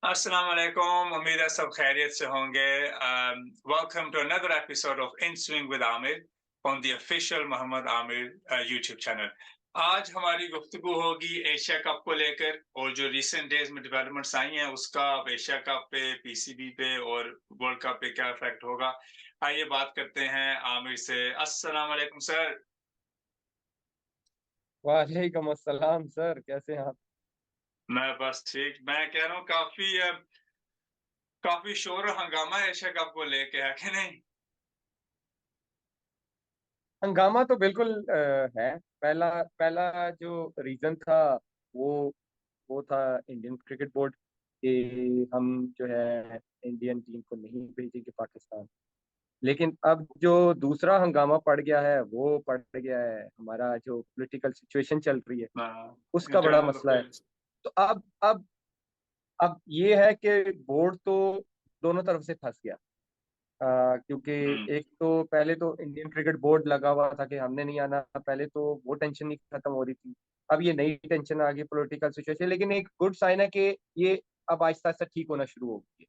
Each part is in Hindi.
अस्सलाम वालेकुम, उम्मीद है सब खैरियत से होंगे। Welcome to another episode of in swing with Aamir on the official Mohammad Aamir YouTube channel. आज हमारी गुफ्तगू होगी एशिया कप को लेकर और जो रिसेंट डेज में डेवलपमेंट्स आई हैं उसका अब एशिया कप पे, पीसीबी पे और वर्ल्ड कप पे क्या इफेक्ट होगा। आइए बात करते हैं आमिर से। अस्सलाम वालेकुम सर। वालेकुम अस्सलाम सर, कैसे हैं आप? मैं बस ठीक। मैं कह रहा हूँ काफी शोर और हंगामा एशिया कप को लेके है कि नहीं? हंगामा तो बिल्कुल है। पहला पहला जो रीजन था वो वो था इंडियन क्रिकेट बोर्ड कि हम जो है इंडियन टीम को नहीं भेजेंगे पाकिस्तान। लेकिन अब जो दूसरा हंगामा पड़ गया है वो पड़ गया है हमारा जो पॉलिटिकल सिचुएशन चल रही है उसका बड़ा इंटरनल मसला है। अफेयर्स। तो अब ये है कि बोर्ड तो दोनों तरफ से फंस गया। क्योंकि हुँ, एक तो पहले तो इंडियन क्रिकेट बोर्ड लगा हुआ था कि हमने नहीं आना, पहले तो वो टेंशन नहीं खत्म हो रही थी। अब ये नई टेंशन आ गई पॉलिटिकल सिचुएशन, लेकिन एक गुड साइन है कि ये अब आहिस्ता आहिस्ता ठीक होना शुरू हो गई है।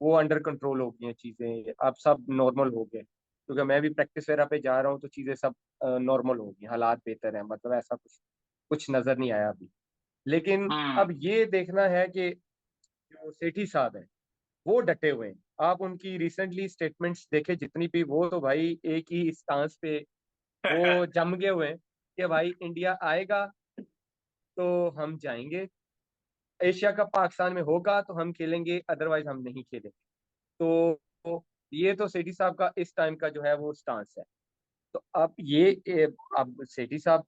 वो अंडर कंट्रोल हो गई हैं चीजें, अब सब नॉर्मल हो गए। क्योंकि मैं भी प्रैक्टिस वगैरह पे जा रहा हूँ तो चीजें सब नॉर्मल हो गई, हालात बेहतर है, मतलब ऐसा कुछ कुछ नजर नहीं आया अभी। लेकिन हुँ, अब ये देखना है कि जो सेठी साहब है वो डटे हुए हैं। आप उनकी रिसेंटली स्टेटमेंट्स देखे जितनी भी, वो तो भाई एक ही स्टांस पे वो जम गए हुए हैं कि भाई इंडिया आएगा तो हम जाएंगे, एशिया कप पाकिस्तान में होगा तो हम खेलेंगे, अदरवाइज हम नहीं खेलेंगे। तो ये तो सेठी साहब का इस टाइम का जो है वो स्टांस है। तो अब अब सेठी साहब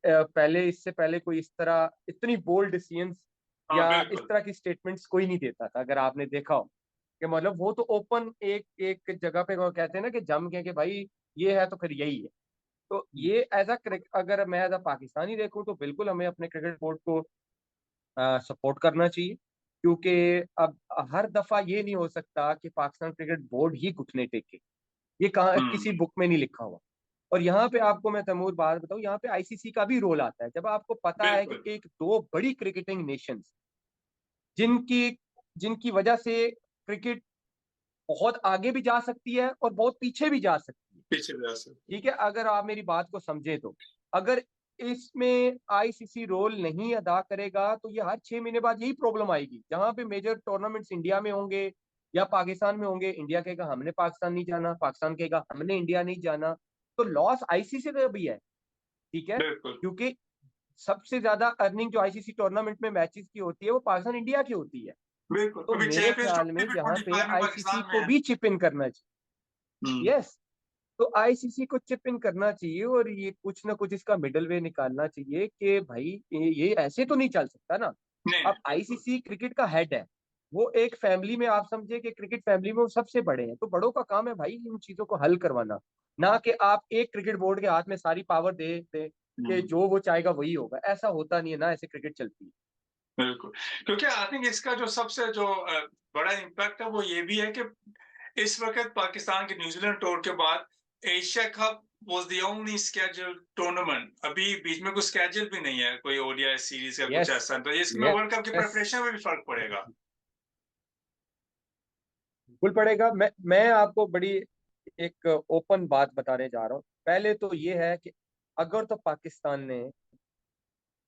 पहले, इससे पहले कोई इस तरह इतनी बोल्ड डिसीजंस हाँ, या इस बिल्कुल। तरह की स्टेटमेंट्स कोई नहीं देता था, अगर आपने देखा हो। कि मतलब वो तो ओपन एक एक जगह पे वो कहते हैं ना कि जम गए कि भाई ये है तो फिर यही है। तो ये अगर मैं एज अ पाकिस्तानी देखूं तो बिल्कुल हमें अपने क्रिकेट बोर्ड को सपोर्ट करना चाहिए। क्योंकि अब हर दफा ये नहीं हो सकता कि पाकिस्तान क्रिकेट बोर्ड ही घुटने टेके। ये कहाँ हुँ, किसी बुक में नहीं लिखा हुआ। और यहाँ पे आपको मैं तैमूर बात बताऊं, यहाँ पे आईसीसी का भी रोल आता है। जब आपको पता है कि बिल्कुल। एक दो बड़ी क्रिकेटिंग नेशंस जिनकी जिनकी वजह से क्रिकेट बहुत आगे भी जा सकती है और बहुत पीछे भी जा सकती है। पीछे भी आ सकते ठीक है, अगर आप मेरी बात को समझे तो अगर इसमें आईसीसी रोल नहीं अदा करेगा तो ये हर 6 महीने बाद यही प्रॉब्लम आएगी। जहां पे मेजर टूर्नामेंट्स इंडिया में होंगे या पाकिस्तान में होंगे, इंडिया कहेगा हमने पाकिस्तान नहीं जाना, पाकिस्तान कहेगा हमने इंडिया नहीं जाना। तो लॉस आईसीसी का भी है। ठीक है, बिल्कुल, क्योंकि सबसे ज्यादा अर्निंग जो आईसीसी टूर्नामेंट में मैचेस की होती है वो पाकिस्तान इंडिया की होती है। बिल्कुल। तो अभी मेरे चैंपियंस ख्याल ट्रॉफी में भी यहाँ पे 25 में आईसीसी पाकिस्तान में को है। भी चिप इन करना हुँ, चाहिए। यस, तो आईसीसी को चिप इन करना चाहिए और ये कुछ ना कुछ इसका मिडल वे निकालना चाहिए कि भाई ये ऐसे तो नहीं चल सकता ना। नहीं, नहीं, अब बिल्कुल, आईसीसी क्रिकेट का हेड है, वो एक फैमिली में, आप समझे कि क्रिकेट फैमिली में वो सबसे बड़े हैं, तो बड़ों का काम है भाई इन चीजों को हल करवाना। ना कि आप एक क्रिकेट बोर्ड के हाथ में सारी पावर दे दे कि हुँ, जो वो चाहेगा वही होगा। ऐसा होता नहीं है ना, ऐसे क्रिकेट चलती है। बिल्कुल। क्योंकि आई थिंक इसका जो सबसे जो बड़ा इम्पैक्ट है वो ये भी है कि इस वक़्त पाकिस्तान के न्यूज़ीलैंड टूर के बाद Asia cup was the only scheduled tournament. अभी बीच में कुछ स्केड्यूल भी नहीं है, कोई ओडीआई सीरीज़ या कुछ यस, ऐसा। तो इसमें वर्ल्ड कप की यस, प्रिपरेशन में भी फ़र्क पड़ेगा। बिल्कुल पड़ेगा। मैं आपको बड़ी एक ओपन बात बताने जा रहा हूँ। पहले तो ये है कि अगर तो पाकिस्तान ने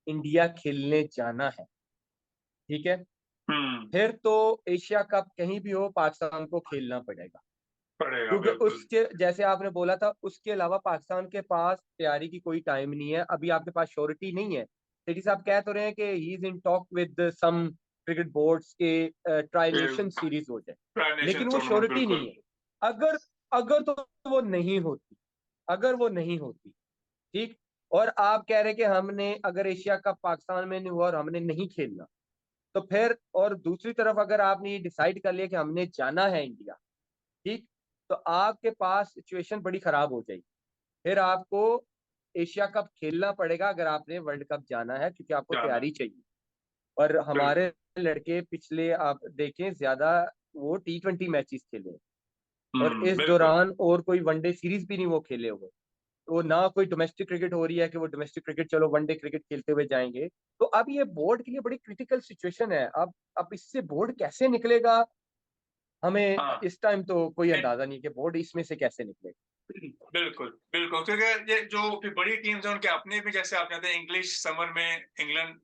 इंडिया खेलने जाना है, ठीक है, हुँ, फिर तो एशिया कप कहीं भी हो पाकिस्तान को खेलना पड़ेगा। पड़ेगा क्योंकि बिल्कुल। उसके जैसे आपने बोला था, उसके अलावा पाकिस्तान के पास तैयारी की कोई टाइम नहीं है। अभी आपके पास श्योरिटी नहीं है। सेठी साहब कह तो रहे हैं कि he is in talk with some cricket boards के ट्राई ये नेशन सीरीज हो जाए, ट्राई नेशंस लेकिन वो टूर्नामेंट श्योरिटी बिल्कुल। नहीं है। अगर अगर तो वो नहीं होती, अगर वो नहीं होती, ठीक, और आप कह रहे कि हमने अगर एशिया कप पाकिस्तान में नहीं हुआ और हमने नहीं खेलना, तो फिर और दूसरी तरफ अगर आपने ये डिसाइड कर लिया कि हमने जाना है इंडिया, ठीक, तो आपके पास सिचुएशन बड़ी खराब हो जाएगी। फिर आपको एशिया कप खेलना पड़ेगा अगर आपने वर्ल्ड कप जाना है, क्योंकि आपको जाना है, तैयारी चाहिए। और हमारे बिल्कुल। लड़के पिछले आप देखें ज्यादा वो T20 मैचेस खेले, और इस बिल्कुल। दौरान और कोई वनडे सीरीज भी नहीं वो खेले हुए। तो ना कोई डोमेस्टिक क्रिकेट हो रही है कि वो डोमेस्टिक क्रिकेट चलो वनडे क्रिकेट खेलते हुए जाएंगे। तो अब ये बोर्ड के लिए बड़ी क्रिटिकल सिचुएशन है। अब इससे बोर्ड कैसे निकलेगा, हमें हाँ, इस टाइम तो कोई it- अंदाजा नहीं कि बोर्ड इसमें से कैसे निकलेगा। बिल्कुल बिल्कुल, क्योंकि ये जो भी बड़ी टीम्स हैं उनके अपने भी, जैसे आप जानते हैं इंग्लिश समर में इंग्लैंड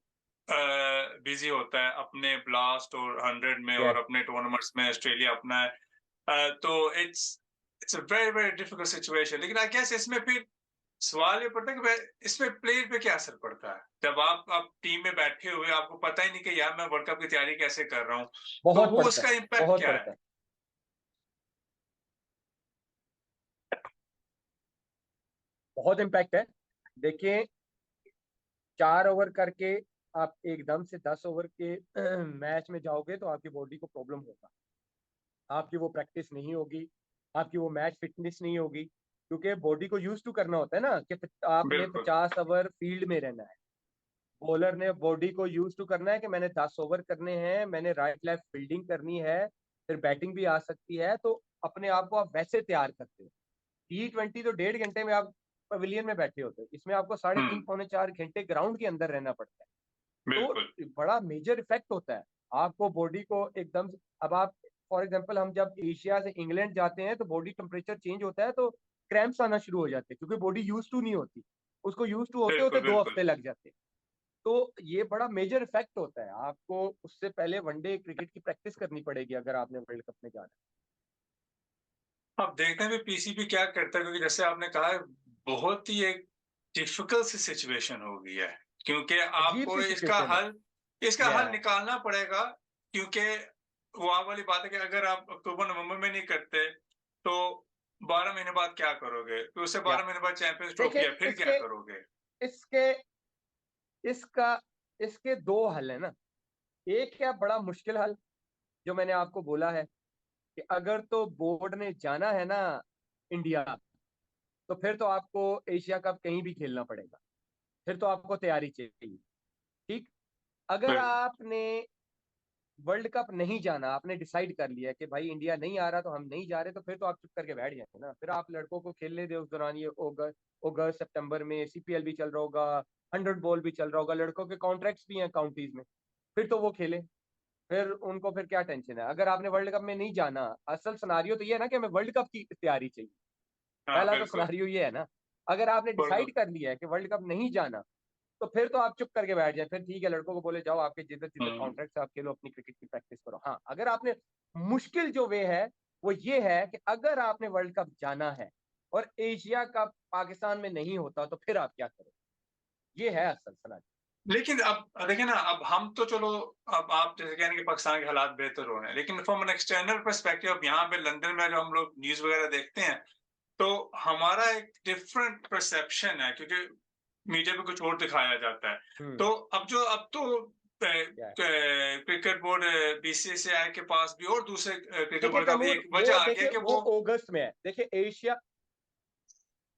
बिजी होता है अपने ब्लास्ट और 100 में, और यस, अपने टूर्नामेंट्स में ऑस्ट्रेलिया अपना है। तो it's it's a very very difficult situation. लेकिन आई गेस इसमें फिर सवाल ये पड़ता है कि इसमें प्लेयर पे क्या असर पड़ता है, जब आप टीम में बैठे हुए आपको पता ही नहीं कि यार मैं वर्ल्ड कप की तैयारी कैसे कर रहा हूँ, तो बहुत वो पड़ता है, उसका इम्पैक्ट बहुत क्या पड़ता है? है, बहुत इम्पैक्ट है। देखिए, 4 ओवर करके आप एकदम से 10 ओवर के मैच में जाओगे तो आपकी बॉडी को प्रॉब्लम होगा, आपकी वो प्रैक्टिस नहीं होगी, आपकी वो मैच फिटनेस नहीं होगी, क्योंकि बॉडी को यूज टू करना होता है ना कि आपने बिल्कुल 50 ओवर फील्ड में रहना है। बॉलर ने बॉडी को यूज टू करना है कि मैंने 10 ओवर करने हैं, मैंने राइट लेफ्ट फील्डिंग करनी है, फिर बैटिंग भी आ सकती है, तो अपने आप को आप वैसे तैयार करते हो। T20 तो 1.5 घंटे में आप पवेलियन में बैठे होते हो, इसमें आपको 3.5 हम्म, पौने 4 घंटे ग्राउंड के अंदर रहना पड़ता है। तो बिल्कुल बड़ा मेजर इफेक्ट होता है आपको बॉडी को एकदम से। अब आप फॉर एग्जांपल हम जब एशिया से इंग्लैंड जाते हैं तो बॉडी टेम्परेचर चेंज होता है, तो क्रैम्प्स आना शुरू हो जाते हैं, क्योंकि बॉडी यूज टू नहीं होती, उसको यूज टू होते होते बिल्कुल 2 हफ्ते बिल्कुल। लग जाते हैं। तो ये बड़ा मेजर इफेक्ट होता है, आपको उससे पहले वनडे क्रिकेट की प्रैक्टिस करनी पड़ेगी अगर आपने वर्ल्ड कप में जाना अब देखते हैं भी पीसीबी क्या करता है, क्योंकि जैसे आपने कहा है, बहुत ही एक डिफिकल्ट सी सिचुएशन हो गई है, क्योंकि है। अजीब आपको सी सिचुएशन है। इसका या हल निकालना पड़ेगा। क्योंकि वहां वाली बात है कि अगर आप अक्टूबर नवंबर में नहीं करते तो 12 महीने बाद क्या करोगे, फिर उससे या 12 महीने बाद चैंपियंस ट्रॉफी देखिए, है, फिर क्या इसके करोगे? इसके इसका इसके दो हल है ना। एक क्या बड़ा मुश्किल हल, जो मैंने आपको बोला है कि अगर तो बोर्ड ने जाना है ना इंडिया, तो फिर तो आपको एशिया कप कहीं भी खेलना पड़ेगा, फिर तो आपको तैयारी चाहिए। ठीक। अगर बिल्कुल आपने वर्ल्ड कप नहीं जाना, आपने डिसाइड कर लिया कि भाई इंडिया नहीं आ रहा तो हम नहीं जा रहे, तो फिर तो आप चुप करके बैठ जाए ना, फिर आप लड़कों को खेलने दे उस दौरान। ये अगस्त अगस्त सितंबर में सीपीएल भी चल रहा होगा, 100 बॉल भी चल रहा होगा, लड़कों के कॉन्ट्रैक्ट्स भी हैं काउंटीज में, फिर तो वो खेले। फिर उनको फिर क्या टेंशन है, अगर आपने वर्ल्ड कप में नहीं जाना। असल सिनारियो तो ये है ना कि हमें वर्ल्ड कप की तैयारी चाहिए, हाँ पहला तो बिल्कुल सिनारियो ये है ना। अगर आपने बिल्कुल। डिसाइड कर लिया है कि वर्ल्ड कप नहीं जाना, तो फिर तो आप चुप करके बैठ जाए, फिर ठीक है, लड़कों को बोले जाओ आपके जिधर जिधर हम्म, कॉन्ट्रैक्ट आप खेलो, अपनी क्रिकेट की प्रैक्टिस करो। हाँ, अगर आपने मुश्किल जो वे है वो ये है कि अगर आपने वर्ल्ड कप जाना है और एशिया कप पाकिस्तान में नहीं होता, तो फिर आप क्या करें। ये है असल सलाह। लेकिन अब देखिए ना, अब हम तो चलो, अब आप जैसे कह रहे हैं कि पाकिस्तान के हालात बेहतर हो रहे हैं, लेकिन फ्रॉम एन एक्सटर्नल पर्सपेक्टिव, अब यहाँ पे लंदन में जो हम लोग न्यूज वगैरह देखते हैं, तो हमारा एक डिफरेंट परसेप्शन है, क्योंकि मीडिया पे कुछ और दिखाया जाता है। हम्म। तो अब तो क्या है, क्रिकेट बोर्ड बीसीसीआई के पास भी और दूसरे क्रिकेट देखिए बोर्ड का भी तैमूर, एक वजह वो आ गया देखिए कि वो वो अगस्त में है। देखिए Asia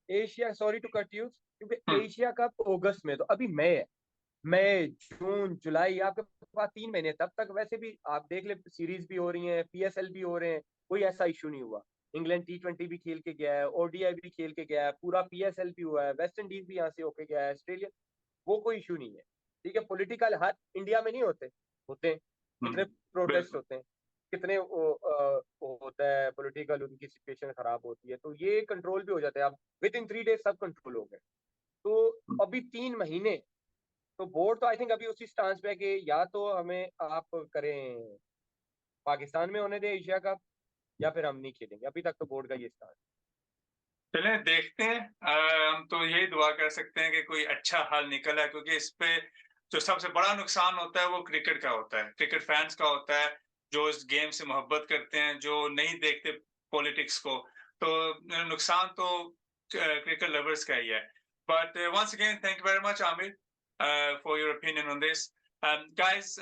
Asia sorry to cut you, क्योंकि हम्म, एशिया कप अगस्त में, तो अभी मई है। मई, जून, जुलाई, आपके पास 3 महीने, तब तक वैसे भी आप देख ले सीरीज भी हो रही है, पीएसएल भी हो रहे हैं, कोई ऐसा इशू नहीं हुआ। इंग्लैंड T20 भी खेल के गया है, ओडीआई भी खेल के गया है, पूरा पीएसएल भी हुआ है, वेस्ट इंडीज भी यहाँ से होके गया है, ऑस्ट्रेलिया, वो कोई इशू नहीं है। ठीक है, पॉलिटिकल हर इंडिया में नहीं होते, होते हैं, कितने प्रोटेस्ट बिल्कुल होते हैं, कितने वो होता है पॉलिटिकल, उनकी सिचुएशन खराब होती है, तो ये कंट्रोल भी हो जाते हैं। अब विद इन 3 डेज सब कंट्रोल हो गए। तो अभी 3 महीने, तो बोर्ड तो आई थिंक अभी उसी स्टांस पे है कि या तो हमें आप करें पाकिस्तान में होने दें एशिया कप, या फिर हम नहीं खेलेंगे। अभी तक तो बोर्ड का ये स्टांस। चलें देखते हैं। हम तो यही दुआ कर सकते हैं कि कोई अच्छा हल निकल आए, क्योंकि इस पे जो सबसे बड़ा नुकसान होता है वो क्रिकेट का होता है, क्रिकेट फैंस का होता है, जो इस गेम से मोहब्बत करते हैं, जो नहीं देखते पॉलिटिक्स को। तो नुकसान तो क्रिकेट लवर्स का ही है। But once again thank you very much Aamir for your opinion on this. Guys,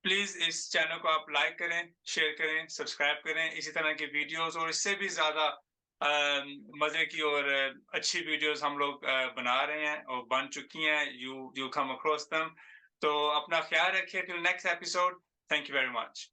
please इस चैनल को आप लाइक करें, शेयर करें, सब्सक्राइब करें, इसी तरह की वीडियोस और इससे भी ज्यादा मजे की और अच्छी वीडियोस हम लोग बना रहे हैं और बन चुकी हैं। You come across them. तो अपना ख्याल रखिए, till next episode. Thank you very much.